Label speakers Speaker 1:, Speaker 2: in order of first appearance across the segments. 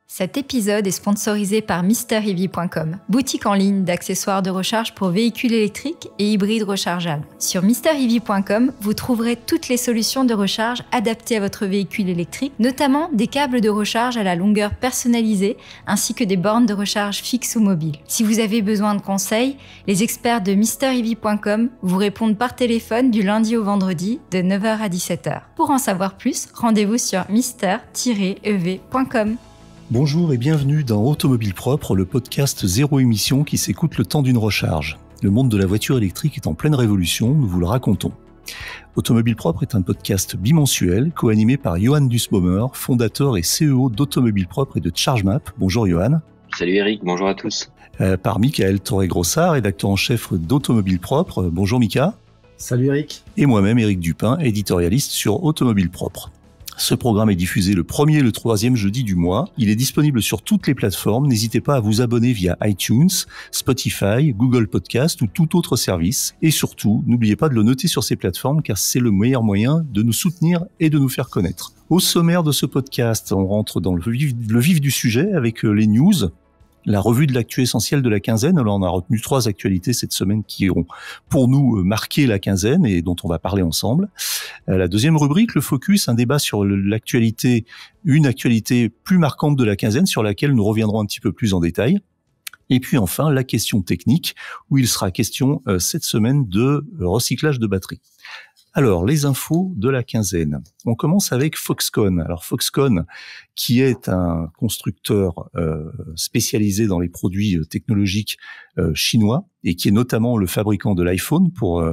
Speaker 1: Cet épisode est sponsorisé par MrEV.com, boutique en ligne d'accessoires de recharge pour véhicules électriques et hybrides rechargeables. Sur MrEV.com, vous trouverez toutes les solutions de recharge adaptées à votre véhicule électrique, notamment des câbles de recharge à la longueur personnalisée, ainsi que des bornes de recharge fixes ou mobiles. Si vous avez besoin de conseils, les experts de MrEV.com vous répondent par téléphone du lundi au vendredi de 9h à 17h. Pour en savoir plus, rendez-vous sur mr-ev.com.
Speaker 2: Bonjour et bienvenue dans Automobile Propre, le podcast zéro émission qui s'écoute le temps d'une recharge. Le monde de la voiture électrique est en pleine révolution, nous vous le racontons. Automobile Propre est un podcast bimensuel co-animé par Johan Dusbaumer, fondateur et CEO d'Automobile Propre et de ChargeMap. Bonjour Johan.
Speaker 3: Salut Eric, bonjour à tous.
Speaker 2: Par Michael Torré-Grossard, rédacteur en chef d'Automobile Propre. Bonjour Mika.
Speaker 4: Salut Eric.
Speaker 2: Et moi-même Eric Dupin, éditorialiste sur Automobile Propre. Ce programme est diffusé le premier et le troisième jeudi du mois. Il est disponible sur toutes les plateformes. N'hésitez pas à vous abonner via iTunes, Spotify, Google Podcast ou tout autre service. Et surtout, n'oubliez pas de le noter sur ces plateformes car c'est le meilleur moyen de nous soutenir et de nous faire connaître. Au sommaire de ce podcast, on rentre dans le vif du sujet avec les news. La revue de l'actu essentielle de la quinzaine. Alors, on a retenu 3 actualités cette semaine qui ont, pour nous, marqué la quinzaine et dont on va parler ensemble. La deuxième rubrique, le focus, un débat sur l'actualité, une actualité plus marquante de la quinzaine sur laquelle nous reviendrons un petit peu plus en détail. Et puis enfin, la question technique, où il sera question cette semaine de recyclage de batteries. Alors, les infos de la quinzaine. On commence avec Foxconn. Alors, Foxconn, qui est un constructeur spécialisé dans les produits technologiques chinois et qui est notamment le fabricant de l'iPhone pour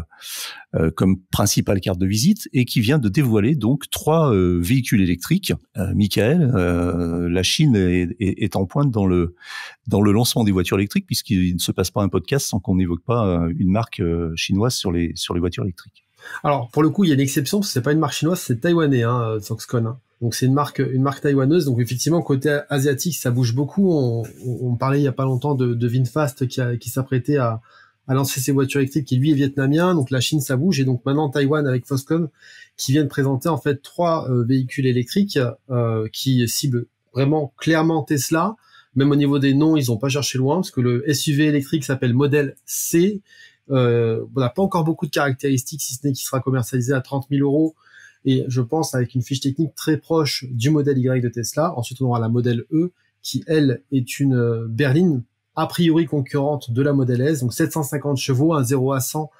Speaker 2: comme principale carte de visite et qui vient de dévoiler donc 3 véhicules électriques. Michael, la Chine est en pointe dans le lancement des voitures électriques puisqu'il ne se passe pas un podcast sans qu'on n'évoque pas une marque chinoise sur les voitures électriques.
Speaker 4: Alors, pour le coup, il y a une exception, parce que c'est pas une marque chinoise, c'est taïwanais, Foxconn. Donc, c'est une marque taïwanaise. Donc, effectivement, côté asiatique, ça bouge beaucoup. On parlait il y a pas longtemps de VinFast qui s'apprêtait à lancer ses voitures électriques, qui lui est vietnamien. Donc, la Chine, ça bouge. Et donc, maintenant, Taïwan avec Foxconn, qui vient de présenter, en fait, 3 véhicules électriques, qui ciblent vraiment clairement Tesla. Même au niveau des noms, ils ont pas cherché loin, parce que le SUV électrique s'appelle Model C. On n'a pas encore beaucoup de caractéristiques, si ce n'est qu'il sera commercialisé à 30 000 euros et je pense avec une fiche technique très proche du modèle Y de Tesla. Ensuite, on aura la Model E qui, elle, est une berline a priori concurrente de la Model S, donc 750 chevaux, un 0 à 100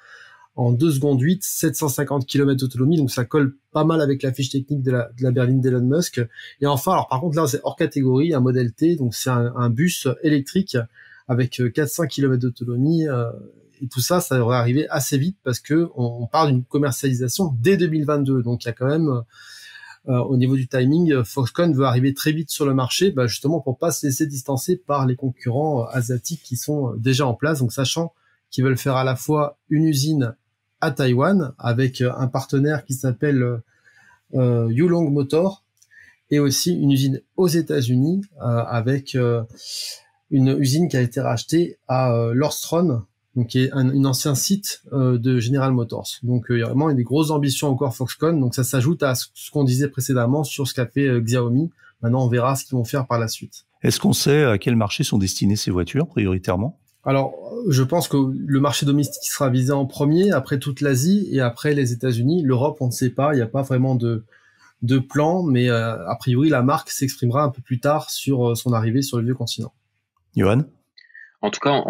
Speaker 4: en 2 secondes 8, 750 km d'autonomie, donc ça colle pas mal avec la fiche technique de la berline d'Elon Musk. Et enfin, alors par contre là, c'est hors catégorie, un Model T, donc c'est un bus électrique avec 400 km d'autonomie, et tout ça, ça devrait arriver assez vite parce que on parle d'une commercialisation dès 2022. Donc il y a quand même, au niveau du timing, Foxconn veut arriver très vite sur le marché, justement pour pas se laisser distancer par les concurrents asiatiques qui sont déjà en place. Donc sachant qu'ils veulent faire à la fois une usine à Taïwan avec un partenaire qui s'appelle Yulong Motor et aussi une usine aux États-Unis avec une usine qui a été rachetée à Lordstown, donc qui est un ancien site de General Motors. Donc il y a vraiment des grosses ambitions encore Foxconn, donc ça s'ajoute à ce qu'on disait précédemment sur ce qu'a fait Xiaomi. Maintenant on verra ce qu'ils vont faire par la suite.
Speaker 2: Est-ce qu'on sait à quel marché sont destinées ces voitures prioritairement ?
Speaker 4: Alors je pense que le marché domestique sera visé en premier, après toute l'Asie et après les États-Unis. L'Europe on ne sait pas, il n'y a pas vraiment de plan, mais a priori la marque s'exprimera un peu plus tard sur son arrivée sur le vieux continent.
Speaker 2: Johan ?
Speaker 3: En tout cas,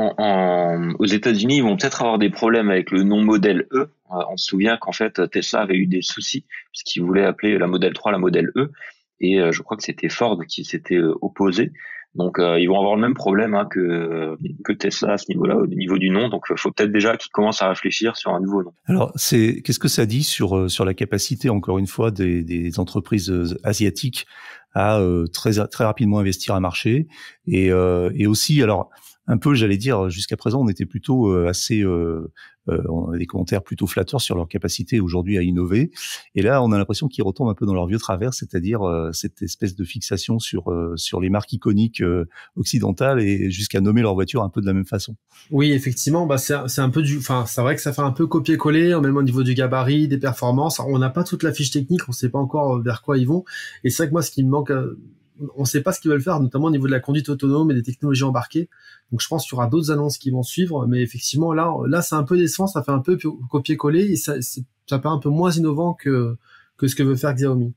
Speaker 3: aux États-Unis, ils vont peut-être avoir des problèmes avec le nom Model E. On se souvient qu'en fait, Tesla avait eu des soucis puisqu'ils voulaient appeler la Model 3 la Model E. Et je crois que c'était Ford qui s'était opposé. Donc, ils vont avoir le même problème que Tesla à ce niveau-là, au niveau du nom. Donc, il faut peut-être déjà qu'ils commencent à réfléchir sur un nouveau nom.
Speaker 2: Alors, qu'est-ce que ça dit sur la capacité, encore une fois, des entreprises asiatiques à très rapidement investir un marché et aussi, alors, un peu, j'allais dire, jusqu'à présent, on était plutôt assez, on avait des commentaires plutôt flatteurs sur leur capacité aujourd'hui à innover. Et là, on a l'impression qu'ils retombent un peu dans leur vieux travers, c'est-à-dire cette espèce de fixation sur les marques iconiques occidentales et jusqu'à nommer leur voiture un peu de la même façon.
Speaker 4: Oui, effectivement, c'est un peu c'est vrai que ça fait un peu copier-coller, même au niveau du gabarit, des performances. On n'a pas toute la fiche technique, on ne sait pas encore vers quoi ils vont. Et c'est vrai que moi, ce qui me manque on ne sait pas ce qu'ils veulent faire, notamment au niveau de la conduite autonome et des technologies embarquées. Donc je pense qu'il y aura d'autres annonces qui vont suivre, mais effectivement là c'est un peu décevant, ça fait un peu copier-coller et ça paraît un peu moins innovant que ce que veut faire Xiaomi.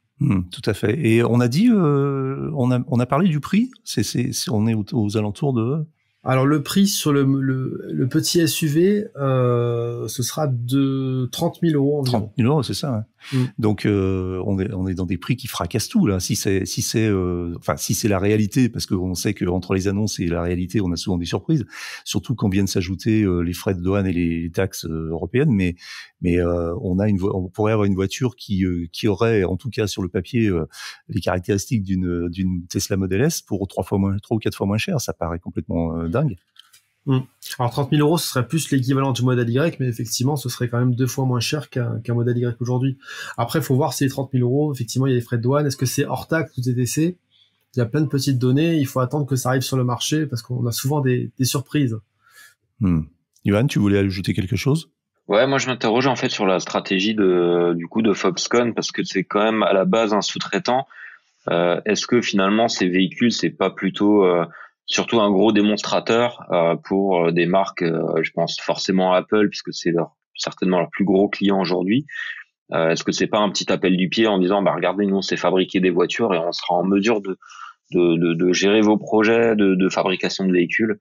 Speaker 2: Tout à fait. Et on a dit, on a parlé du prix. On est aux alentours de.
Speaker 4: Alors le prix sur le petit SUV, ce sera de 30 000 euros environ.
Speaker 2: 30 000 euros, c'est ça. Ouais. Donc on est dans des prix qui fracassent tout là. Si c'est la réalité, parce qu'on sait que entre les annonces et la réalité, on a souvent des surprises. Surtout quand viennent s'ajouter les frais de douane et les taxes européennes. Mais on pourrait avoir une voiture qui aurait, en tout cas sur le papier, les caractéristiques d'une Tesla Model S pour 3 ou 4 fois moins cher. Ça paraît complètement dingue.
Speaker 4: Alors 30 000 euros, ce serait plus l'équivalent du modèle Y, mais effectivement, ce serait quand même 2 fois moins cher qu'un modèle Y aujourd'hui. Après, il faut voir si les 30 000 euros, effectivement, il y a les frais de douane. Est-ce que c'est hors taxe ou TTC? Il y a plein de petites données. Il faut attendre que ça arrive sur le marché parce qu'on a souvent des surprises.
Speaker 2: Yoann, tu voulais ajouter quelque chose?
Speaker 3: Ouais, moi je m'interroge en fait sur la stratégie de Foxconn parce que c'est quand même à la base un sous-traitant. Est-ce que finalement ces véhicules c'est pas plutôt surtout un gros démonstrateur pour des marques, je pense forcément à Apple puisque c'est certainement leur plus gros client aujourd'hui. Est-ce que c'est pas un petit appel du pied en disant bah regardez, nous on sait fabriquer des voitures et on sera en mesure de gérer vos projets de fabrication de véhicules.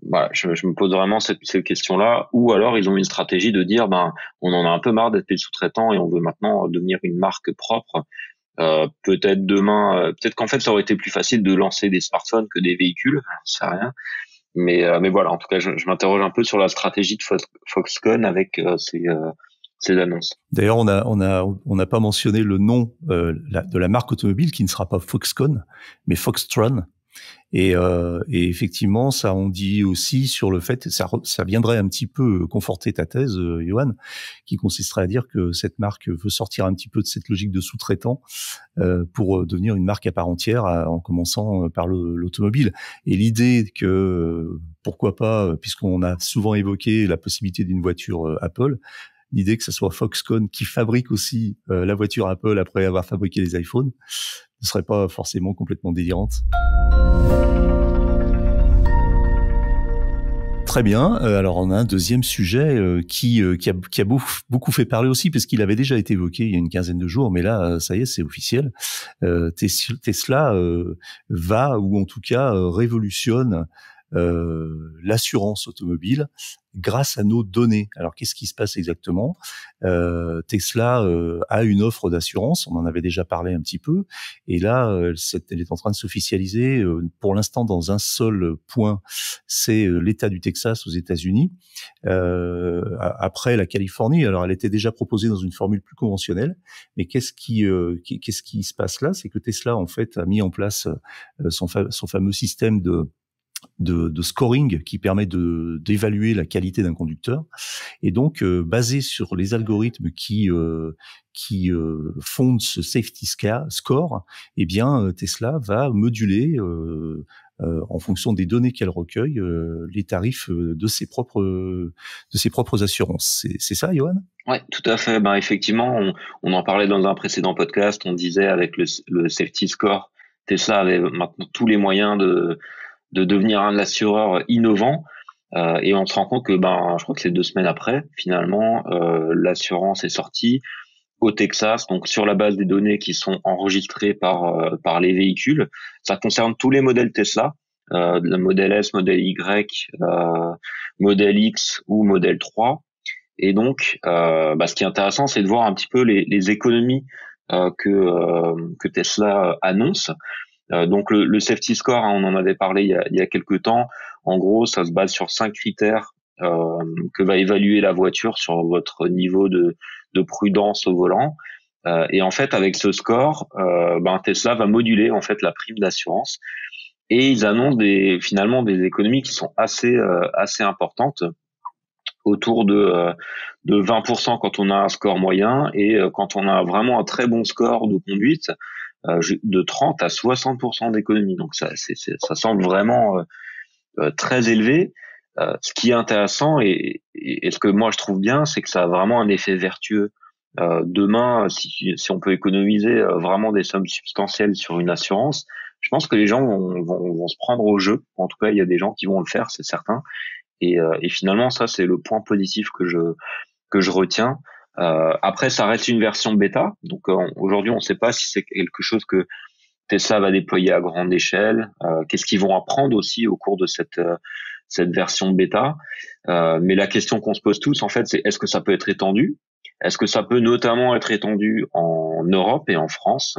Speaker 3: Voilà, je me pose vraiment cette question-là. Ou alors ils ont une stratégie de dire ben on en a un peu marre d'être des sous-traitants et on veut maintenant devenir une marque propre. Peut-être demain, peut-être qu'en fait ça aurait été plus facile de lancer des smartphones que des véhicules, je sais rien. Mais voilà, en tout cas, je m'interroge un peu sur la stratégie de Foxconn avec ces annonces.
Speaker 2: D'ailleurs, on n'a pas mentionné le nom de la marque automobile qui ne sera pas Foxconn, mais Foxtron. Et effectivement, ça on dit aussi sur le fait, ça viendrait un petit peu conforter ta thèse, Yoann, qui consisterait à dire que cette marque veut sortir un petit peu de cette logique de sous-traitant pour devenir une marque à part entière, en commençant par l'automobile. Et l'idée que, pourquoi pas, puisqu'on a souvent évoqué la possibilité d'une voiture Apple, l'idée que ce soit Foxconn qui fabrique aussi la voiture Apple après avoir fabriqué les iPhones ne serait pas forcément complètement délirante. Très bien. Alors on a un deuxième sujet qui a beaucoup fait parler aussi parce qu'il avait déjà été évoqué il y a une quinzaine de jours, mais là ça y est, c'est officiel. Tesla va, ou en tout cas révolutionne l'assurance automobile grâce à nos données. Alors qu'est-ce qui se passe exactement? Tesla a une offre d'assurance, on en avait déjà parlé un petit peu, et là elle est en train de s'officialiser pour l'instant dans un seul point, c'est l'État du Texas aux États-Unis. Après la Californie, alors elle était déjà proposée dans une formule plus conventionnelle, mais qu'est-ce qui se passe là? C'est que Tesla en fait a mis en place son fameux système de scoring qui permet d'évaluer la qualité d'un conducteur, et donc basé sur les algorithmes qui fondent ce safety score, eh bien Tesla va moduler en fonction des données qu'elle recueille les tarifs de ses propres assurances. C'est ça, Yoann?
Speaker 3: Ouais, tout à fait. Ben effectivement, on en parlait dans un précédent podcast. On disait avec le safety score, Tesla avait maintenant tous les moyens de devenir un assureur innovant, et on se rend compte que je crois que c'est 2 semaines après, finalement, l'assurance est sortie au Texas, donc sur la base des données qui sont enregistrées par les véhicules. Ça concerne tous les modèles Tesla, le modèle S, modèle Y, modèle X ou modèle 3. Et donc, ce qui est intéressant, c'est de voir un petit peu les économies que Tesla annonce. Donc le safety score, on en avait parlé il y a quelques temps. En gros, ça se base sur 5 critères que va évaluer la voiture sur votre niveau de prudence au volant. Et en fait, avec ce score, Tesla va moduler en fait la prime d'assurance. Et ils annoncent finalement des économies qui sont assez importantes, autour de 20% quand on a un score moyen, et quand on a vraiment un très bon score de conduite, de 30 à 60% d'économie. Donc ça semble vraiment très élevé. Ce qui est intéressant et ce que moi je trouve bien, c'est que ça a vraiment un effet vertueux Demain, si on peut économiser vraiment des sommes substantielles sur une assurance, je pense que les gens vont se prendre au jeu. En tout cas, il y a des gens qui vont le faire, c'est certain. Et finalement, ça, c'est le point positif que je retiens. Après, ça reste une version bêta. Donc aujourd'hui, on ne sait pas si c'est quelque chose que Tesla va déployer à grande échelle. Qu'est-ce qu'ils vont apprendre aussi au cours de cette version bêta. Mais la question qu'on se pose tous, en fait, c'est est-ce que ça peut être étendu? Est-ce que ça peut notamment être étendu en Europe et en France?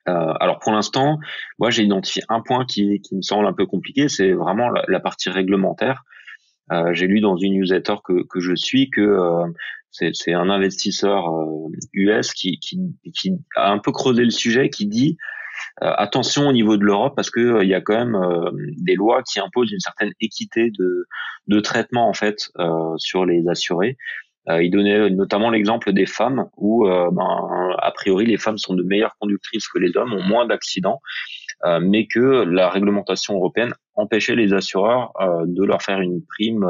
Speaker 3: Alors pour l'instant, moi j'ai identifié un point qui me semble un peu compliqué, c'est vraiment la partie réglementaire. J'ai lu dans une newsletter que je suis que c'est un investisseur US qui a un peu creusé le sujet, qui dit attention au niveau de l'Europe parce que il y a quand même des lois qui imposent une certaine équité de traitement en fait sur les assurés. Il donnait notamment l'exemple des femmes où a priori les femmes sont de meilleures conductrices que les hommes, ont moins d'accidents, mais que la réglementation européenne empêchait les assureurs de leur faire une prime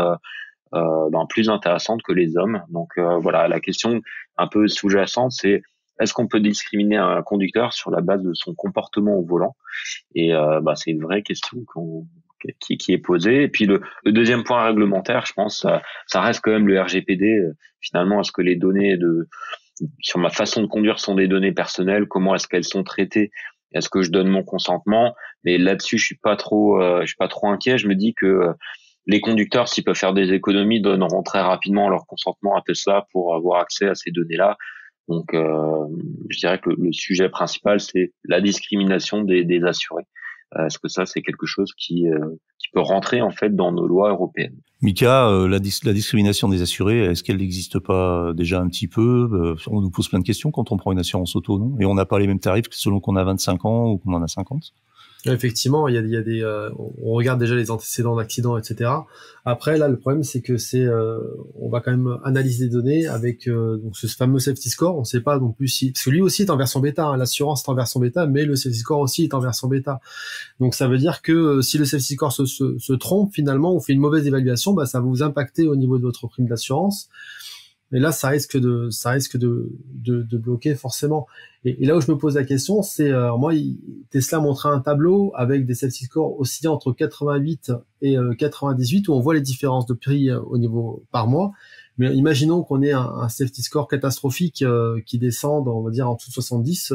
Speaker 3: plus intéressante que les hommes. Donc voilà, la question un peu sous-jacente, c'est est-ce qu'on peut discriminer un conducteur sur la base de son comportement au volant? Et c'est une vraie question qui est posée. Et puis le deuxième point réglementaire, je pense, ça reste quand même le RGPD. Finalement, est-ce que les données sur ma façon de conduire sont des données personnelles? Comment est-ce qu'elles sont traitées? Est-ce que je donne mon consentement? Mais là-dessus, je suis pas trop inquiet. Je me dis que les conducteurs, s'ils peuvent faire des économies, donneront très rapidement leur consentement à Tesla pour avoir accès à ces données-là. Donc, je dirais que le sujet principal, c'est la discrimination des assurés. Est-ce que ça, c'est quelque chose qui peut rentrer en fait dans nos lois européennes?
Speaker 2: Mika, la discrimination des assurés, est-ce qu'elle n'existe pas déjà un petit peu? On nous pose plein de questions quand on prend une assurance auto, non? Et on n'a pas les mêmes tarifs selon qu'on a 25 ans ou qu'on en a 50?
Speaker 4: Effectivement, il y a des, on regarde déjà les antécédents d'accidents, etc. Après, là, le problème, c'est que on va quand même analyser les données avec donc ce fameux safety score. On ne sait pas non plus si, parce que lui aussi est en version bêta, hein, l'assurance est en version bêta, mais le safety score aussi est en version bêta. Donc ça veut dire que si le safety score se trompe finalement, ou fait une mauvaise évaluation, ça va vous impacter au niveau de votre prime d'assurance. Et là, ça risque de bloquer forcément. Et là où je me pose la question, c'est moi, Tesla montrait un tableau avec des safety scores oscillant entre 88 et 98 où on voit les différences de prix au niveau par mois. Mais imaginons qu'on ait un safety score catastrophique qui descende, on va dire en dessous de 70.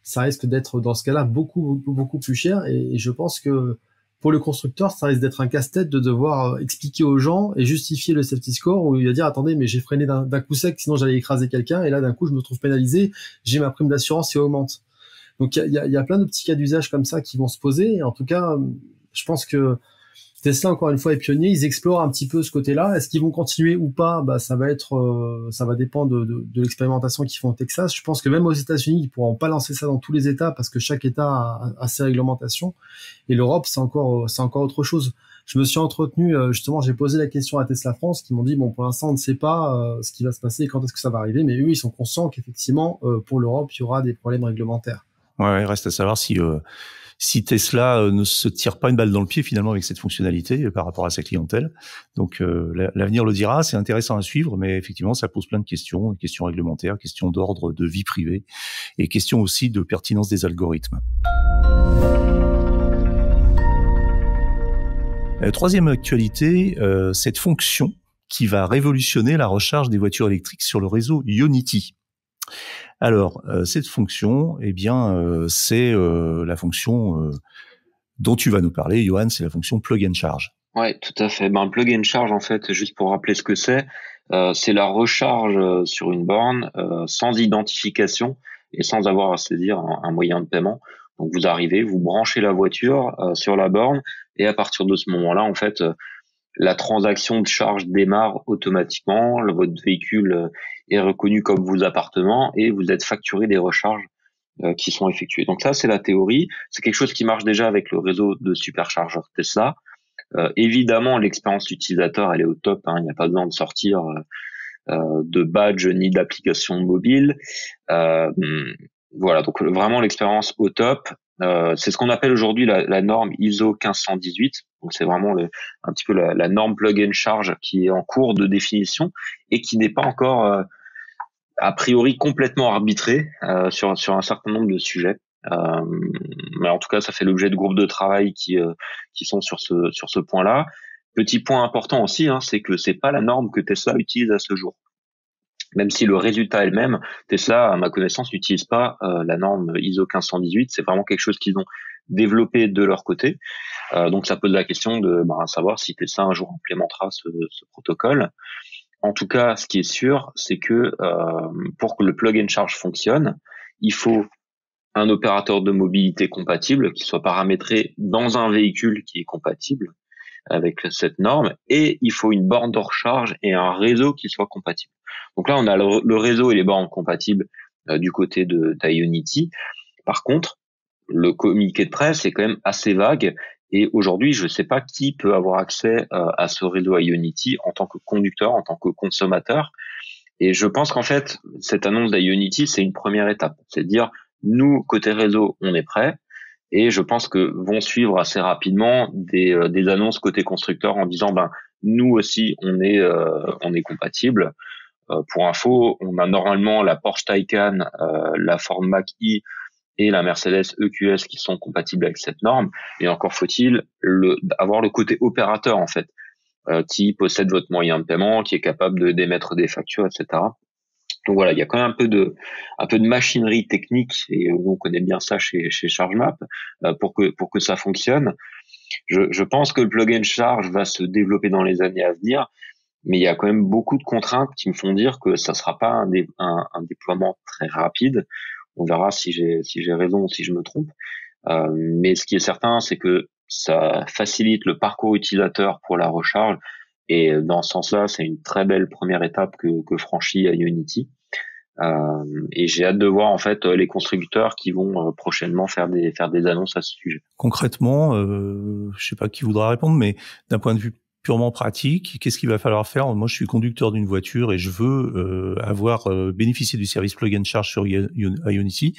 Speaker 4: Ça risque d'être dans ce cas-là beaucoup plus cher. Et je pense que pour le constructeur, ça risque d'être un casse-tête de devoir expliquer aux gens et justifier le safety score où il va dire attendez, mais j'ai freiné d'un coup sec, sinon j'allais écraser quelqu'un, et là d'un coup je me trouve pénalisé, j'ai ma prime d'assurance qui augmente. Donc il y a plein de petits cas d'usage comme ça qui vont se poser. Et en tout cas, je pense que Tesla, encore une fois, est pionnier. Ils explorent un petit peu ce côté-là. Est-ce qu'ils vont continuer ou pas? Ça va dépendre de l'expérimentation qu'ils font au Texas. Je pense que même aux États-Unis, ils pourront pas lancer ça dans tous les États parce que chaque État a ses réglementations. Et l'Europe, c'est encore autre chose. Je me suis entretenu, justement, j'ai posé la question à Tesla France, qui m'ont dit bon, pour l'instant, on ne sait pas ce qui va se passer et quand est-ce que ça va arriver, mais eux, ils sont conscients qu'effectivement, pour l'Europe, il y aura des problèmes réglementaires.
Speaker 2: Ouais, il reste à savoir si Tesla ne se tire pas une balle dans le pied finalement avec cette fonctionnalité par rapport à sa clientèle. Donc l'avenir le dira, c'est intéressant à suivre, mais effectivement ça pose plein de questions réglementaires, questions d'ordre de vie privée et questions aussi de pertinence des algorithmes. Troisième actualité, cette fonction qui va révolutionner la recharge des voitures électriques sur le réseau Ionity. Alors, cette fonction, c'est la fonction dont tu vas nous parler, Johan, c'est la fonction plug and charge.
Speaker 3: Ouais, tout à fait. Plug and charge, en fait, juste pour rappeler ce que c'est la recharge sur une borne sans identification et sans avoir à saisir un moyen de paiement. Donc, vous arrivez, vous branchez la voiture sur la borne et à partir de ce moment-là, en fait, la transaction de charge démarre automatiquement, votre véhicule est reconnu comme vos appartements et vous êtes facturé des recharges qui sont effectuées. Donc ça, c'est la théorie. C'est quelque chose qui marche déjà avec le réseau de superchargeurs Tesla. Évidemment, l'expérience utilisateur, elle est au top. Il n'y a pas besoin de sortir de badge ni d'application mobile. Voilà, donc vraiment l'expérience au top. C'est ce qu'on appelle aujourd'hui la norme ISO 1518. Donc c'est vraiment un petit peu la norme plug and charge qui est en cours de définition et qui n'est pas encore a priori complètement arbitré sur un certain nombre de sujets. Mais en tout cas, ça fait l'objet de groupes de travail qui sont sur ce point-là. Petit point important aussi, c'est que c'est pas la norme que Tesla utilise à ce jour. Même si le résultat est le même, Tesla, à ma connaissance, n'utilise pas la norme ISO 1518. C'est vraiment quelque chose qu'ils ont développé de leur côté. Donc ça pose la question de savoir si Tesla un jour implémentera ce protocole. En tout cas, ce qui est sûr, c'est que pour que le plug and charge fonctionne, il faut un opérateur de mobilité compatible qui soit paramétré dans un véhicule qui est compatible avec cette norme, et il faut une borne de recharge et un réseau qui soit compatible. Donc là, on a le réseau et les bornes compatibles du côté d'Ionity. Par contre, le communiqué de presse est quand même assez vague, et aujourd'hui, je ne sais pas qui peut avoir accès à ce réseau Ionity en tant que conducteur, en tant que consommateur. Et je pense qu'en fait, cette annonce d'Ionity, c'est une première étape. C'est de dire, nous, côté réseau, on est prêt. Et je pense que vont suivre assez rapidement des annonces côté constructeur en disant, nous aussi, on est compatible. Pour info, on a normalement la Porsche Taycan, la Ford Mach-E et la Mercedes EQS qui sont compatibles avec cette norme. Et encore faut-il avoir le côté opérateur, en fait, qui possède votre moyen de paiement, qui est capable d'émettre des factures, etc. Donc voilà, il y a quand même un peu de machinerie technique, et on connaît bien ça chez ChargeMap, pour que ça fonctionne. Je pense que le plug and charge va se développer dans les années à venir, mais il y a quand même beaucoup de contraintes qui me font dire que ça sera pas un déploiement très rapide. On verra si j'ai raison ou si je me trompe. Mais ce qui est certain, c'est que ça facilite le parcours utilisateur pour la recharge. Et dans ce sens-là, c'est une très belle première étape que franchit Ionity. Et j'ai hâte de voir en fait les constructeurs qui vont prochainement faire des annonces à ce sujet.
Speaker 2: Concrètement, je sais pas qui voudra répondre, mais d'un point de vue purement pratique, qu'est-ce qu'il va falloir faire? Moi, je suis conducteur d'une voiture et je veux avoir bénéficié du service plug and charge sur Ionity.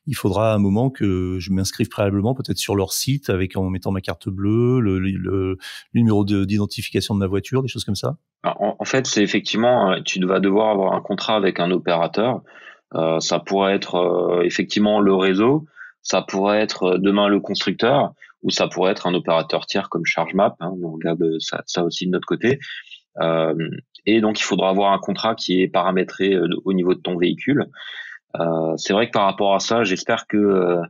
Speaker 2: Il faudra à un moment que je m'inscrive préalablement, peut-être sur leur site, en mettant ma carte bleue, le numéro d'identification de ma voiture, des choses comme ça.
Speaker 3: En fait, c'est effectivement, tu vas devoir avoir un contrat avec un opérateur. Ça pourrait être effectivement le réseau, ça pourrait être demain le constructeur, ou ça pourrait être un opérateur tiers comme ChargeMap. On regarde ça aussi de notre côté. Et donc, il faudra avoir un contrat qui est paramétré au niveau de ton véhicule. C'est vrai que par rapport à ça, j'espère que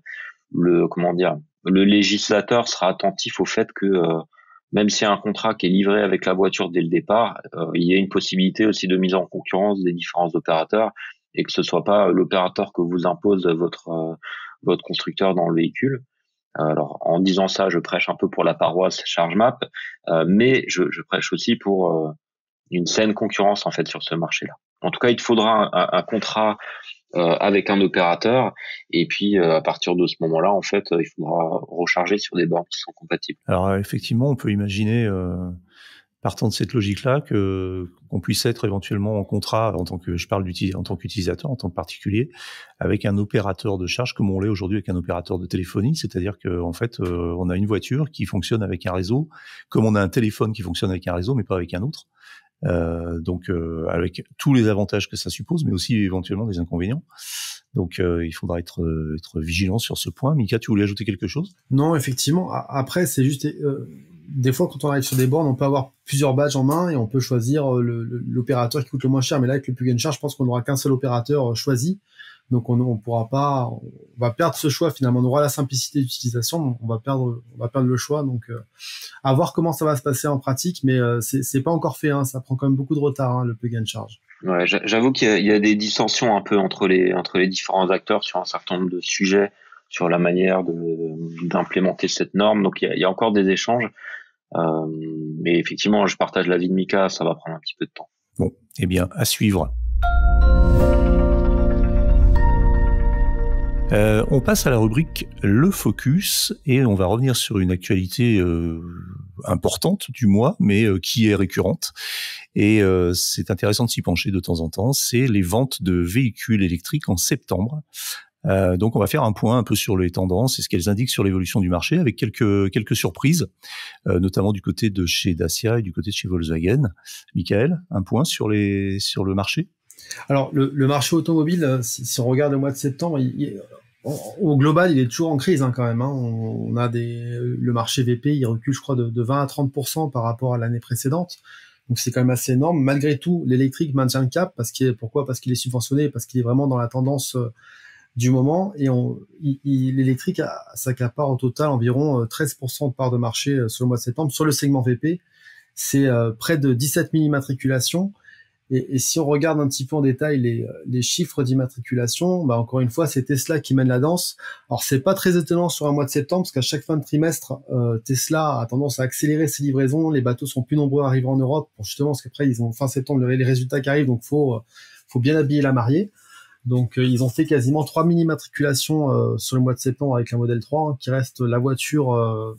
Speaker 3: le législateur sera attentif au fait que même s'il y a un contrat qui est livré avec la voiture dès le départ, il y a une possibilité aussi de mise en concurrence des différents opérateurs, et que ce soit pas l'opérateur que vous impose votre constructeur dans le véhicule. Alors, en disant ça, je prêche un peu pour la paroisse ChargeMap, mais je prêche aussi pour une saine concurrence en fait sur ce marché-là. En tout cas, il te faudra un contrat avec un opérateur, et puis à partir de ce moment-là, en fait, il faudra recharger sur des bornes qui sont compatibles.
Speaker 2: Alors effectivement, on peut imaginer, partant de cette logique-là, qu'on puisse être éventuellement en contrat en tant qu'utilisateur, en tant que particulier, avec un opérateur de charge, comme on l'est aujourd'hui avec un opérateur de téléphonie, c'est-à-dire qu'en fait, on a une voiture qui fonctionne avec un réseau, comme on a un téléphone qui fonctionne avec un réseau, mais pas avec un autre. Donc avec tous les avantages que ça suppose, mais aussi éventuellement des inconvénients. Donc il faudra être vigilant sur ce point. Mika, tu voulais ajouter quelque chose?
Speaker 4: Non, effectivement. Après, c'est juste des fois quand on arrive sur des bornes, on peut avoir plusieurs badges en main et on peut choisir l'opérateur qui coûte le moins cher. Mais là, avec le plug and charge, je pense qu'on n'aura qu'un seul opérateur choisi. Donc on pourra pas, on va perdre ce choix finalement. On aura la simplicité d'utilisation, on va perdre le choix. Donc à voir comment ça va se passer en pratique, mais c'est pas encore fait. Ça prend quand même beaucoup de retard, le plug and charge.
Speaker 3: Ouais, j'avoue qu'il y a des dissensions un peu entre les différents acteurs sur un certain nombre de sujets, sur la manière d'implémenter cette norme. Donc il y a encore des échanges, mais effectivement, je partage l'avis de Mika, ça va prendre un petit peu de temps.
Speaker 2: Bon, eh bien, à suivre. On passe à la rubrique Le Focus et on va revenir sur une actualité importante du mois, mais qui est récurrente. Et c'est intéressant de s'y pencher de temps en temps. C'est les ventes de véhicules électriques en septembre. Donc on va faire un point un peu sur les tendances et ce qu'elles indiquent sur l'évolution du marché, avec quelques surprises, notamment du côté de chez Dacia et du côté de chez Volkswagen. Michael, un point sur le marché?
Speaker 4: Alors, le marché automobile, si on regarde le mois de septembre, au global, il est toujours en crise quand même. On a le marché VP, il recule, je crois, de 20 à 30% par rapport à l'année précédente. Donc c'est quand même assez énorme. Malgré tout, l'électrique maintient le cap pourquoi ? Parce qu'il est subventionné, parce qu'il est vraiment dans la tendance du moment. Et l'électrique s'accapare au total environ 13% de part de marché sur le mois de septembre. Sur le segment VP, c'est près de 17 000 immatriculations. Et si on regarde un petit peu en détail les chiffres d'immatriculation, encore une fois, c'est Tesla qui mène la danse. Alors, c'est pas très étonnant sur un mois de septembre, parce qu'à chaque fin de trimestre, Tesla a tendance à accélérer ses livraisons. Les bateaux sont plus nombreux à arriver en Europe, justement, parce qu'après, ils ont fin septembre les résultats qui arrivent, donc faut bien habiller la mariée. Donc, ils ont fait quasiment 3000 immatriculations sur le mois de septembre avec la Model 3, qui reste la voiture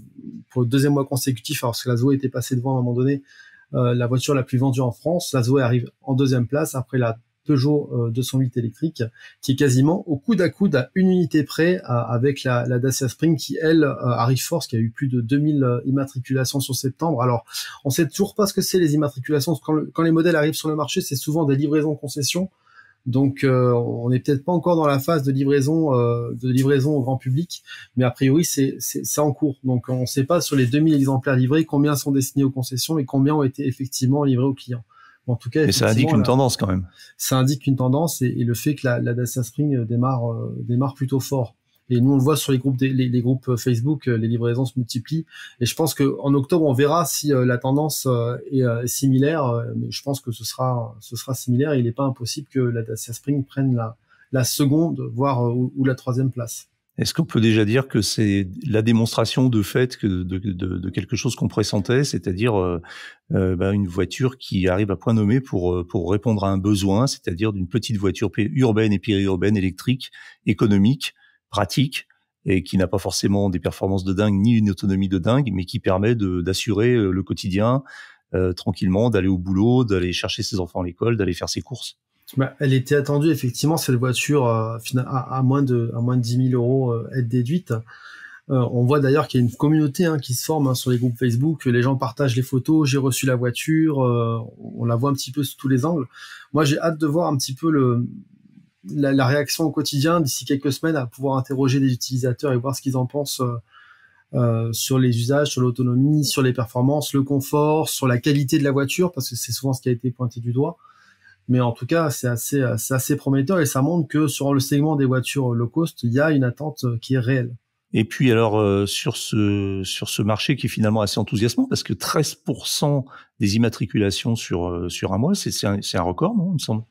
Speaker 4: pour le deuxième mois consécutif, alors que la Zoé était passée devant à un moment donné, la voiture la plus vendue en France. La Zoé arrive en deuxième place après la Peugeot 208 électrique, qui est quasiment au coude à coude à une unité près avec la Dacia Spring qui, elle, arrive fort, parce qu'il y a eu plus de 2000 immatriculations sur septembre. Alors, on sait toujours pas ce que c'est les immatriculations. Quand les modèles arrivent sur le marché, c'est souvent des livraisons concessions. Donc, on n'est peut-être pas encore dans la phase de livraison au grand public, mais a priori, c'est en cours. Donc, on ne sait pas sur les 2000 exemplaires livrés combien sont destinés aux concessions et combien ont été effectivement livrés aux clients. En tout cas,
Speaker 2: mais ça indique une tendance quand même.
Speaker 4: Ça indique une tendance et le fait que la Dacia Spring démarre plutôt fort. Et nous, on le voit sur les groupes Facebook, les livraisons se multiplient. Et je pense que en octobre, on verra si la tendance est similaire. Mais je pense que ce sera similaire. Et il n'est pas impossible que la Dacia Spring prenne la seconde, voire ou la troisième place.
Speaker 2: Est-ce qu'on peut déjà dire que c'est la démonstration de fait de quelque chose qu'on pressentait, c'est-à-dire une voiture qui arrive à point nommé pour répondre à un besoin, c'est-à-dire d'une petite voiture urbaine et périurbaine électrique, économique, pratique, et qui n'a pas forcément des performances de dingue ni une autonomie de dingue, mais qui permet d'assurer le quotidien tranquillement, d'aller au boulot, d'aller chercher ses enfants à l'école, d'aller faire ses courses.
Speaker 4: Elle était attendue, effectivement, cette voiture à moins de 10 000 euros être déduite. On voit d'ailleurs qu'il y a une communauté qui se forme sur les groupes Facebook. Les gens partagent les photos. J'ai reçu la voiture. On la voit un petit peu sous tous les angles. Moi, j'ai hâte de voir un petit peu la réaction au quotidien d'ici quelques semaines, à pouvoir interroger les utilisateurs et voir ce qu'ils en pensent sur les usages, sur l'autonomie, sur les performances, le confort, sur la qualité de la voiture, parce que c'est souvent ce qui a été pointé du doigt. Mais en tout cas, c'est assez prometteur et ça montre que sur le segment des voitures low cost, il y a une attente qui est réelle.
Speaker 2: Et puis alors sur ce marché qui est finalement assez enthousiasmant, parce que 13% des immatriculations sur un mois, c'est un record, non, il me semble.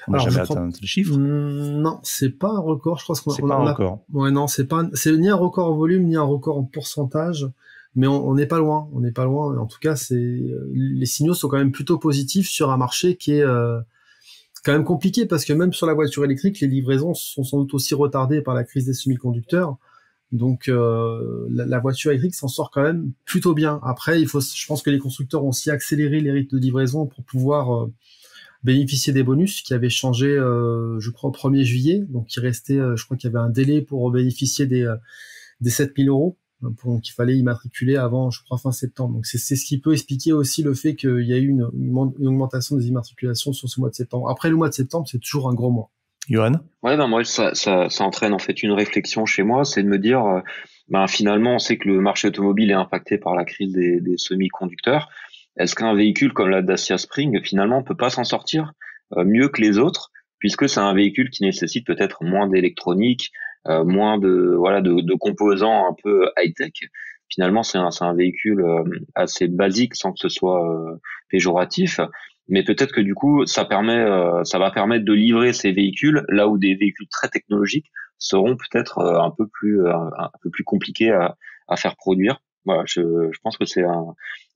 Speaker 2: On n'a jamais atteint le chiffre.
Speaker 4: Non, c'est pas un record. Je crois
Speaker 2: c'est pas un record.
Speaker 4: Ouais, non, c'est ni un record en volume ni un record en pourcentage. Mais on n'est pas loin. On n'est pas loin. En tout cas, les signaux sont quand même plutôt positifs sur un marché qui est quand même compliqué, parce que même sur la voiture électrique, les livraisons sont sans doute aussi retardées par la crise des semi-conducteurs. Donc la voiture électrique s'en sort quand même plutôt bien. Après, je pense que les constructeurs ont aussi accéléré les rythmes de livraison pour pouvoir bénéficier des bonus qui avaient changé, je crois, au 1er juillet. Donc il restait, je crois qu'il y avait un délai pour bénéficier des 7 000 euros. Donc il fallait immatriculer avant, je crois, fin septembre. Donc c'est ce qui peut expliquer aussi le fait qu'il y a eu une augmentation des immatriculations sur ce mois de septembre. Après, le mois de septembre, c'est toujours un gros mois.
Speaker 2: Johan ?
Speaker 3: Ouais, moi ça entraîne en fait une réflexion chez moi, c'est de me dire finalement on sait que le marché automobile est impacté par la crise des semi-conducteurs. Est-ce qu'un véhicule comme la Dacia Spring finalement peut pas s'en sortir mieux que les autres, puisque c'est un véhicule qui nécessite peut-être moins d'électronique, moins de composants un peu high-tech. Finalement, c'est un véhicule assez basique sans que ce soit péjoratif. Mais peut-être que du coup, ça va permettre de livrer ces véhicules là où des véhicules très technologiques seront peut-être un peu plus compliqués à faire produire. Voilà, je pense que c'est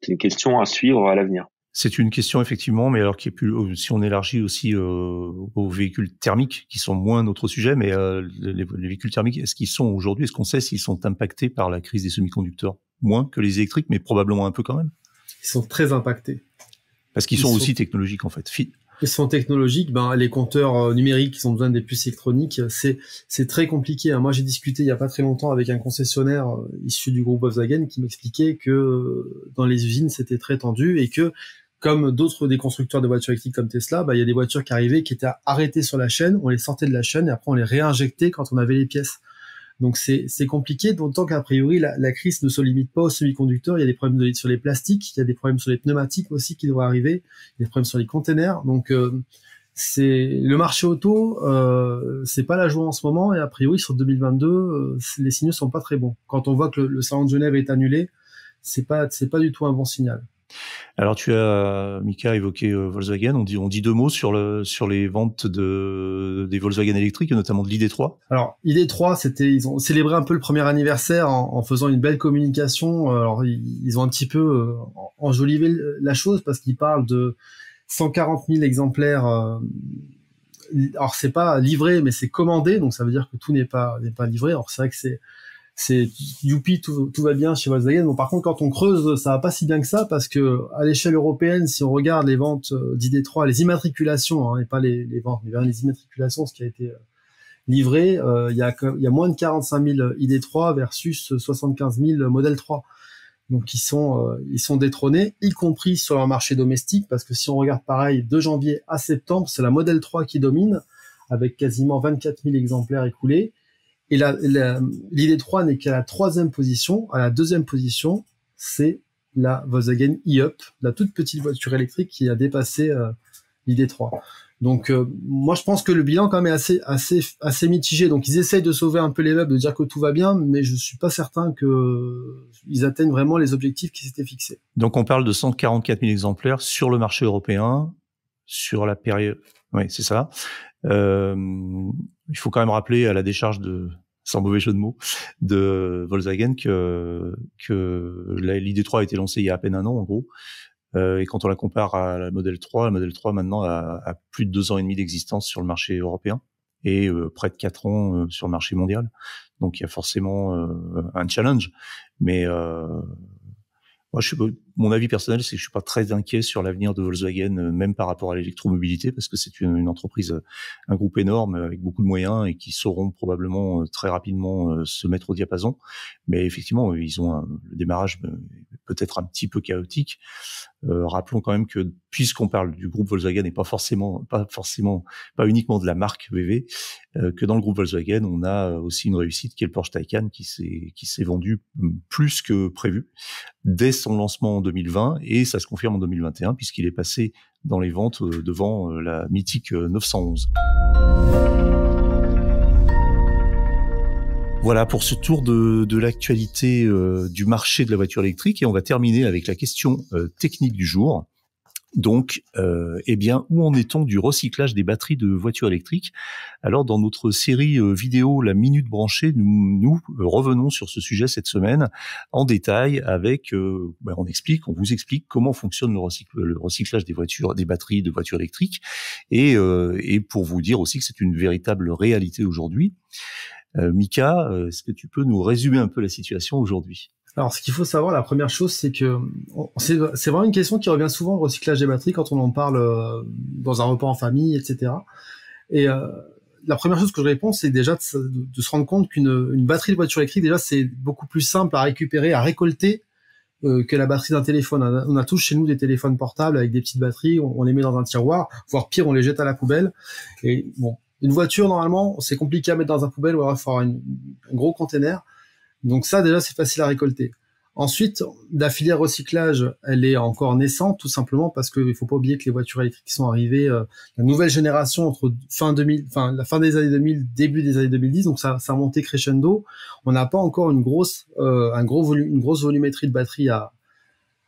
Speaker 3: une question à suivre à l'avenir.
Speaker 2: C'est une question effectivement, mais alors qui est plus, si on élargit aussi aux véhicules thermiques, qui sont moins notre sujet, mais les véhicules thermiques, est-ce qu'on sait s'ils sont impactés par la crise des semi-conducteurs? Moins que les électriques, mais probablement un peu quand même.
Speaker 4: Ils sont très impactés.
Speaker 2: Parce qu'ils sont aussi technologiques en fait.
Speaker 4: Ils sont technologiques, les compteurs numériques, ils ont besoin des puces électroniques, c'est très compliqué. Moi, j'ai discuté il y a pas très longtemps avec un concessionnaire issu du groupe Volkswagen qui m'expliquait que dans les usines, c'était très tendu et que comme d'autres des constructeurs de voitures électriques comme Tesla, il y a des voitures qui arrivaient, qui étaient arrêtées sur la chaîne, on les sortait de la chaîne et après on les réinjectait quand on avait les pièces. Donc c'est compliqué, d'autant qu'a priori la crise ne se limite pas aux semi-conducteurs. Il y a des problèmes sur les plastiques, il y a des problèmes sur les pneumatiques aussi qui devraient arriver, il y a des problèmes sur les containers. Donc c'est le marché auto, c'est pas la joie en ce moment, et a priori sur 2022, les signaux sont pas très bons. Quand on voit que le salon de Genève est annulé, c'est pas du tout un bon signal.
Speaker 2: Alors tu as, Mika, évoqué Volkswagen. On dit deux mots sur les ventes des Volkswagen électriques, notamment de l'ID3.
Speaker 4: Alors ID3, ils ont célébré un peu le premier anniversaire en faisant une belle communication. Alors ils ont un petit peu enjolivé la chose parce qu'ils parlent de 140 000 exemplaires. Alors c'est pas livré, mais c'est commandé, donc ça veut dire que tout n'est pas livré. Alors c'est vrai que c'est youpi, tout va bien chez Volkswagen. Bon, par contre, quand on creuse, ça va pas si bien que ça, parce que à l'échelle européenne, si on regarde les ventes d'ID3, les immatriculations, et pas les ventes, mais bien les immatriculations, ce qui a été livré, il y a moins de 45 000 ID3 versus 75 000 Model 3. Donc ils sont détrônés, y compris sur leur marché domestique, parce que si on regarde pareil, de janvier à septembre, c'est la Model 3 qui domine, avec quasiment 24 000 exemplaires écoulés. Et l'ID3 n'est qu'à la 3e position. À la 2e position, c'est la Volkswagen e-Up, la toute petite voiture électrique qui a dépassé l'ID3. Donc moi je pense que le bilan quand même est assez mitigé. Donc ils essayent de sauver un peu les meubles, de dire que tout va bien, mais je suis pas certain que ils atteignent vraiment les objectifs qui s'étaient fixés.
Speaker 2: Donc on parle de 144 000 exemplaires sur le marché européen sur la période. Oui, c'est ça. Il faut quand même rappeler à la décharge sans mauvais jeu de mots, de Volkswagen que l'ID3 a été lancée il y a à peine un an en gros. Et quand on la compare à la Model 3 maintenant a plus de 2 ans et demi d'existence sur le marché européen et près de 4 ans sur le marché mondial. Donc il y a forcément un challenge. Mais moi, mon avis personnel, c'est que je suis pas très inquiet sur l'avenir de Volkswagen, même par rapport à l'électromobilité, parce que c'est une entreprise, un groupe énorme avec beaucoup de moyens et qui sauront probablement très rapidement se mettre au diapason. Mais effectivement, ils ont le démarrage peut-être un petit peu chaotique. Rappelons quand même que puisqu'on parle du groupe Volkswagen et pas uniquement de la marque VW, que dans le groupe Volkswagen, on a aussi une réussite qui est le Porsche Taycan qui s'est vendu plus que prévu dès son lancement en 2020 et ça se confirme en 2021 puisqu'il est passé dans les ventes devant la mythique 911. Voilà pour ce tour de l'actualité du marché de la voiture électrique et on va terminer avec la question technique du jour. Donc, où en est-on du recyclage des batteries de voitures électriques ? Alors, dans notre série vidéo La Minute Branchée, nous revenons sur ce sujet cette semaine en détail avec, on vous explique comment fonctionne le recyclage des batteries de voitures électriques et pour vous dire aussi que c'est une véritable réalité aujourd'hui. Mika, est-ce que tu peux nous résumer un peu la situation aujourd'hui ?
Speaker 4: Alors, ce qu'il faut savoir, la première chose, c'est que c'est vraiment une question qui revient souvent, le recyclage des batteries, quand on en parle dans un repas en famille, etc. Et la première chose que je réponds, c'est déjà de se rendre compte qu'une batterie de voiture électrique, déjà, c'est beaucoup plus simple à récupérer, à récolter que la batterie d'un téléphone. On a tous chez nous des téléphones portables avec des petites batteries, on les met dans un tiroir, voire pire, on les jette à la poubelle. Et bon, une voiture, normalement, c'est compliqué à mettre dans un poubelle, ou alors il faut avoir un gros container. Donc ça, déjà, c'est facile à récolter. Ensuite, la filière recyclage, elle est encore naissante, tout simplement parce qu'il faut pas oublier que les voitures électriques qui sont arrivées, la nouvelle génération entre la fin des années 2000, début des années 2010, donc ça a monté crescendo. On n'a pas encore une grosse volumétrie de batterie à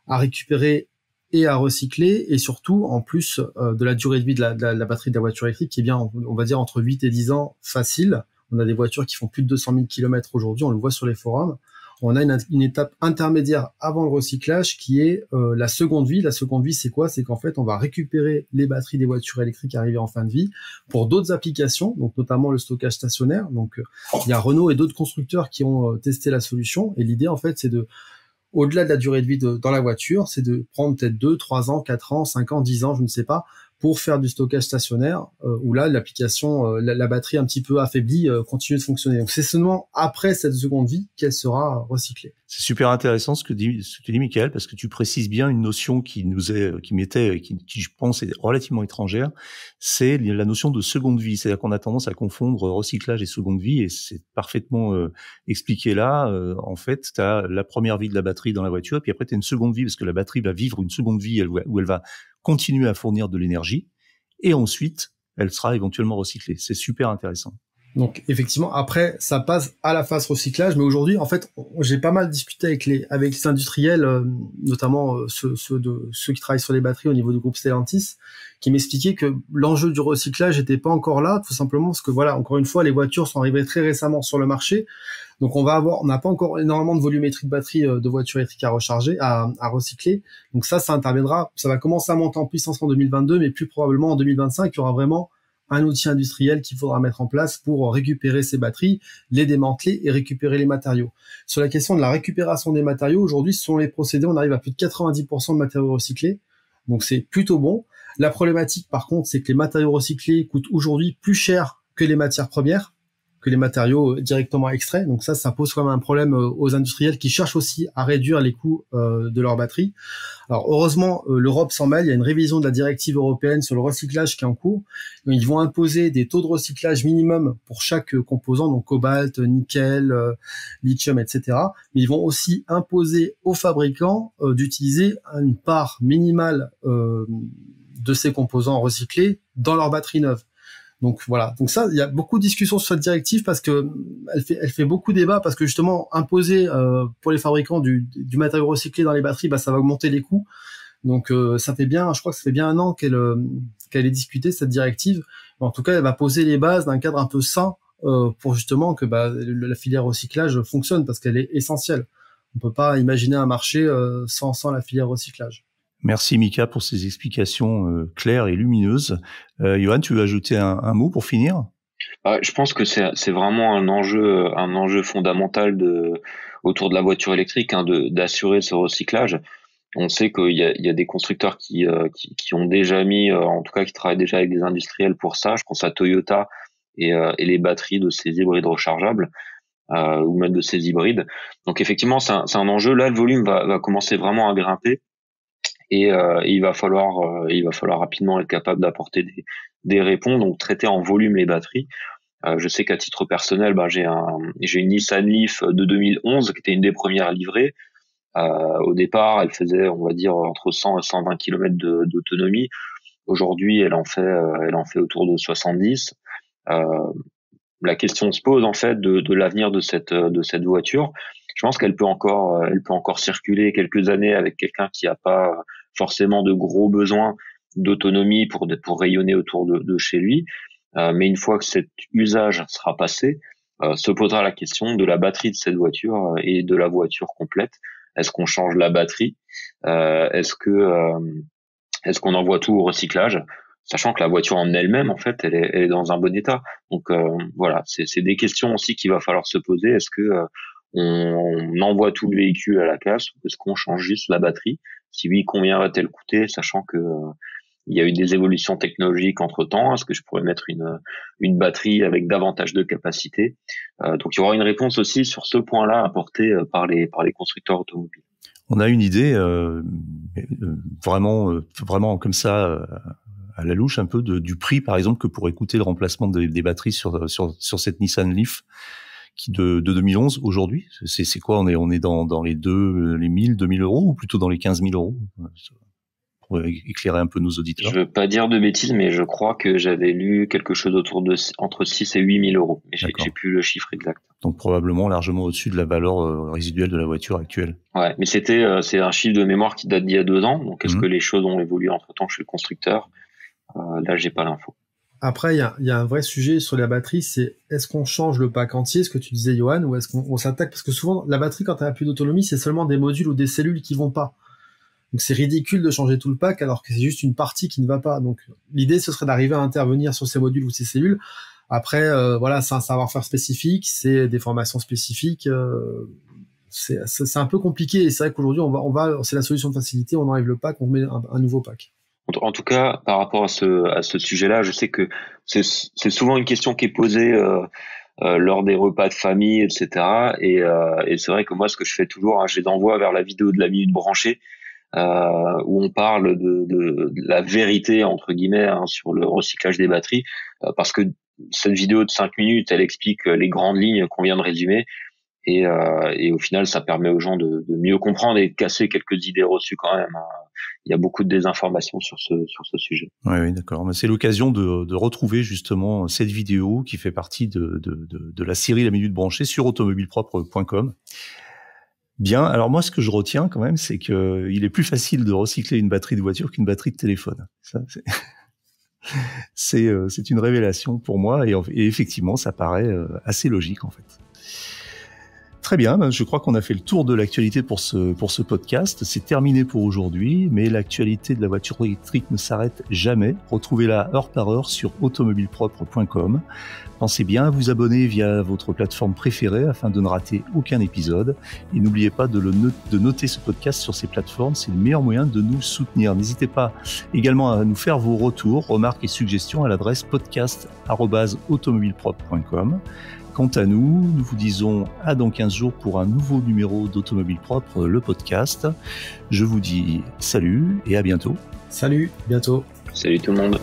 Speaker 4: récupérer et à recycler, et surtout, en plus de la durée de vie de la batterie de la voiture électrique, qui est bien, on va dire, entre 8 et 10 ans facile. On a des voitures qui font plus de 200 000 km aujourd'hui, on le voit sur les forums. On a une étape intermédiaire avant le recyclage qui est la seconde vie. La seconde vie, c'est quoi ? C'est qu'en fait, on va récupérer les batteries des voitures électriques arrivées en fin de vie pour d'autres applications, donc notamment le stockage stationnaire. Donc, il y a Renault et d'autres constructeurs qui ont testé la solution. Et l'idée, en fait, c'est au-delà de la durée de vie dans la voiture, c'est de prendre peut-être 2, 3 ans, 4 ans, 5 ans, 10 ans, je ne sais pas, pour faire du stockage stationnaire, où là, l'application, la batterie un petit peu affaiblie continue de fonctionner. Donc, c'est seulement après cette seconde vie qu'elle sera recyclée.
Speaker 2: C'est super intéressant ce que tu dis, Michael, parce que tu précises bien une notion qui je pense est relativement étrangère. C'est la notion de seconde vie. C'est-à-dire qu'on a tendance à confondre recyclage et seconde vie, et c'est parfaitement expliqué là. En fait, tu as la première vie de la batterie dans la voiture, puis après tu as une seconde vie parce que la batterie va vivre une seconde vie où elle va continuer à fournir de l'énergie, et ensuite, elle sera éventuellement recyclée. C'est super intéressant.
Speaker 4: Donc, effectivement, après, ça passe à la phase recyclage, mais aujourd'hui, en fait, j'ai pas mal discuté avec les industriels, notamment ceux qui travaillent sur les batteries au niveau du groupe Stellantis, qui m'expliquaient que l'enjeu du recyclage n'était pas encore là, tout simplement parce que voilà, encore une fois, les voitures sont arrivées très récemment sur le marché, donc on n'a pas encore énormément de volumétrie de batteries de voitures électriques à recharger, à recycler. Donc ça interviendra, ça va commencer à monter en puissance en 2022, mais plus probablement en 2025, il y aura vraiment un outil industriel qu'il faudra mettre en place pour récupérer ces batteries, les démanteler et récupérer les matériaux. Sur la question de la récupération des matériaux, aujourd'hui, selon les procédés, on arrive à plus de 90% de matériaux recyclés. Donc c'est plutôt bon. La problématique, par contre, c'est que les matériaux recyclés coûtent aujourd'hui plus cher que les matières premières, que les matériaux directement extraits. Donc ça pose quand même un problème aux industriels qui cherchent aussi à réduire les coûts de leurs batteries. Alors heureusement, l'Europe s'en mêle. Il y a une révision de la directive européenne sur le recyclage qui est en cours. Donc, ils vont imposer des taux de recyclage minimum pour chaque composant, donc cobalt, nickel, lithium, etc. Mais ils vont aussi imposer aux fabricants d'utiliser une part minimale de ces composants recyclés dans leurs batteries neuves. Donc voilà. Donc ça, il y a beaucoup de discussions sur cette directive parce que elle fait beaucoup débat parce que justement imposer pour les fabricants du matériau recyclé dans les batteries, ça va augmenter les coûts. Donc ça fait bien, je crois que ça fait bien un an qu'elle est discutée cette directive. Mais en tout cas, elle va poser les bases d'un cadre un peu sain pour justement que la filière recyclage fonctionne parce qu'elle est essentielle. On peut pas imaginer un marché sans la filière recyclage.
Speaker 2: Merci Mika pour ces explications claires et lumineuses. Johan, tu veux ajouter un mot pour finir ?
Speaker 3: Je pense que c'est vraiment un enjeu fondamental autour de la voiture électrique, d'assurer ce recyclage. On sait qu'il y a des constructeurs qui ont déjà mis, en tout cas qui travaillent déjà avec des industriels pour ça. Je pense à Toyota et les batteries de ces hybrides rechargeables ou même de ces hybrides. Donc effectivement, c'est un enjeu. Là, le volume va commencer vraiment à grimper. Et il va falloir rapidement être capable d'apporter des réponses, donc traiter en volume les batteries. Je sais qu'à titre personnel, j'ai une Nissan Leaf de 2011 qui était une des premières livrées. Au départ, elle faisait, on va dire, entre 100 et 120 km d'autonomie. Aujourd'hui, elle en fait autour de 70. La question se pose en fait de l'avenir de cette voiture. Je pense qu'elle peut encore circuler quelques années avec quelqu'un qui n'a pas forcément de gros besoins d'autonomie pour rayonner autour de chez lui. Mais une fois que cet usage sera passé, se posera la question de la batterie de cette voiture et de la voiture complète. Est-ce qu'on change la batterie ? Est-ce qu'on envoie tout au recyclage ? Sachant que la voiture en elle-même, en fait, elle est dans un bon état. Donc voilà, c'est des questions aussi qu'il va falloir se poser. Est-ce que on envoie tout le véhicule à la casse ou est-ce qu'on change juste la batterie ? Si oui, combien va-t-elle coûter, sachant que il y a eu des évolutions technologiques entre-temps. Est-ce que je pourrais mettre une batterie avec davantage de capacité ? Donc il y aura une réponse aussi sur ce point-là apportée par les constructeurs automobiles.
Speaker 2: On a une idée vraiment comme ça à la louche un peu du prix, par exemple, que pourrait coûter le remplacement des batteries sur cette Nissan Leaf qui de 2011 aujourd'hui. C'est quoi ? On est dans les 1000, 2000 euros ou plutôt dans les 15 000 euros pour éclairer un peu nos auditeurs.
Speaker 3: Je veux pas dire de bêtises, mais je crois que j'avais lu quelque chose entre 6 et 8 000 euros. Mais j'ai plus le chiffre exact.
Speaker 2: Donc probablement largement au-dessus de la valeur résiduelle de la voiture actuelle.
Speaker 3: Ouais, mais c'est un chiffre de mémoire qui date d'il y a 2 ans. Donc est-ce que les choses ont évolué entre-temps chez le constructeur ? Là, j'ai pas l'info.
Speaker 4: Après, il y a un vrai sujet sur la batterie, c'est est-ce qu'on change le pack entier, ce que tu disais, Johan, ou est-ce qu'on s'attaque ? Parce que souvent, la batterie, quand elle a plus d'autonomie, c'est seulement des modules ou des cellules qui vont pas. Donc c'est ridicule de changer tout le pack alors que c'est juste une partie qui ne va pas. Donc l'idée, ce serait d'arriver à intervenir sur ces modules ou ces cellules. Après, c'est un savoir-faire spécifique, c'est des formations spécifiques. C'est un peu compliqué. Et c'est vrai qu'aujourd'hui, c'est la solution de facilité. On enlève le pack, on met un nouveau pack.
Speaker 3: en tout cas, par rapport à ce sujet-là, je sais que c'est souvent une question qui est posée lors des repas de famille, etc. Et c'est vrai que moi, ce que je fais toujours, je les envoie vers la vidéo de la minute branchée, où on parle de la vérité entre guillemets sur le recyclage des batteries, parce que cette vidéo de 5 minutes, elle explique les grandes lignes qu'on vient de résumer. Et au final, ça permet aux gens de mieux comprendre et de casser quelques idées reçues quand même. Il y a beaucoup de désinformation sur ce sujet.
Speaker 2: Oui, d'accord. Mais c'est l'occasion de retrouver justement cette vidéo qui fait partie de la série La Minute Branchée sur automobilepropre.com. Bien. Alors moi, ce que je retiens quand même, c'est que il est plus facile de recycler une batterie de voiture qu'une batterie de téléphone. Ça, c'est une révélation pour moi et effectivement, ça paraît assez logique en fait. Très bien, je crois qu'on a fait le tour de l'actualité pour ce podcast. C'est terminé pour aujourd'hui, mais l'actualité de la voiture électrique ne s'arrête jamais. Retrouvez-la heure par heure sur automobilepropre.com. Pensez bien à vous abonner via votre plateforme préférée afin de ne rater aucun épisode. Et n'oubliez pas de noter ce podcast sur ces plateformes, c'est le meilleur moyen de nous soutenir. N'hésitez pas également à nous faire vos retours, remarques et suggestions à l'adresse podcast@automobilepropre.com. Quant à nous, nous vous disons à dans 15 jours pour un nouveau numéro d'Automobile Propre, le podcast. Je vous dis salut et à bientôt.
Speaker 4: Salut, bientôt.
Speaker 3: Salut tout le monde.